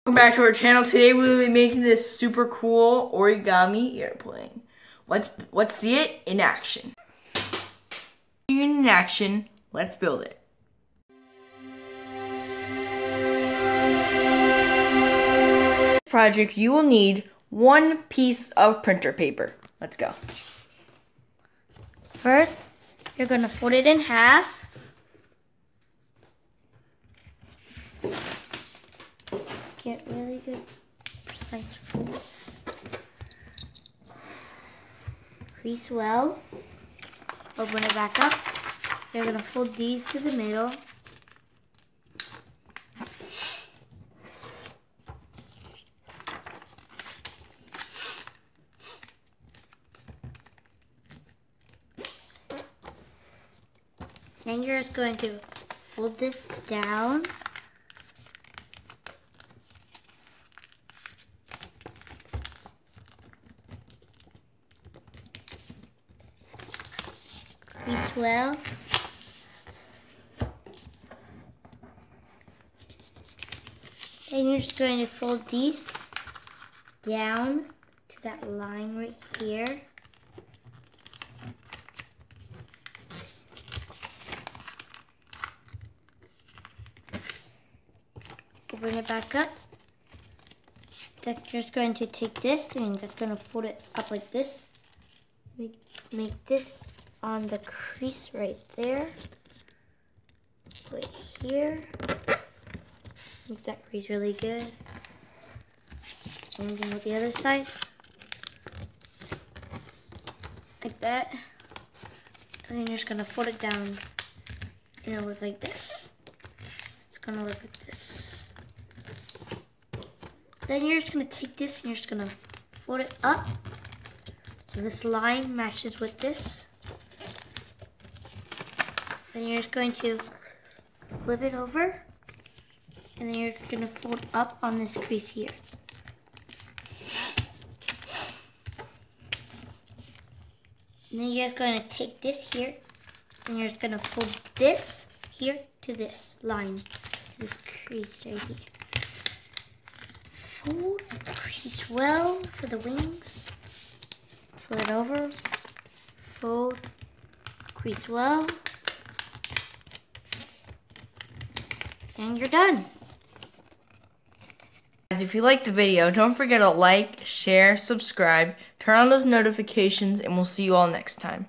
Welcome back to our channel. Today we will be making this super cool origami airplane. Let's see it in action. In action, let's build it. For this project, you will need one piece of printer paper. Let's go. First, you're going to fold it in half. Get really good, precise folds. Crease well. Open it back up. You're going to fold these to the middle. Then you're just going to fold this down. Crease well. Then you're just going to fold these down to that line right here. Open it back up. Then you're just going to take this and you're just going to fold it up like this. Make this on the crease right there. Right here. Make that crease really good. And then with the other side. Like that. And then you're just going to fold it down. And it'll look like this. It's going to look like this. Then you're just going to take this and you're just going to fold it up. So this line matches with this. Then you're just going to flip it over. And then you're going to fold up on this crease here. And then you're just going to take this here. And you're just going to fold this here to this line. This crease right here. Fold, crease well for the wings. Fold it over. Fold, crease well. And you're done. Guys, if you liked the video, don't forget to like, share, subscribe, turn on those notifications, and we'll see you all next time.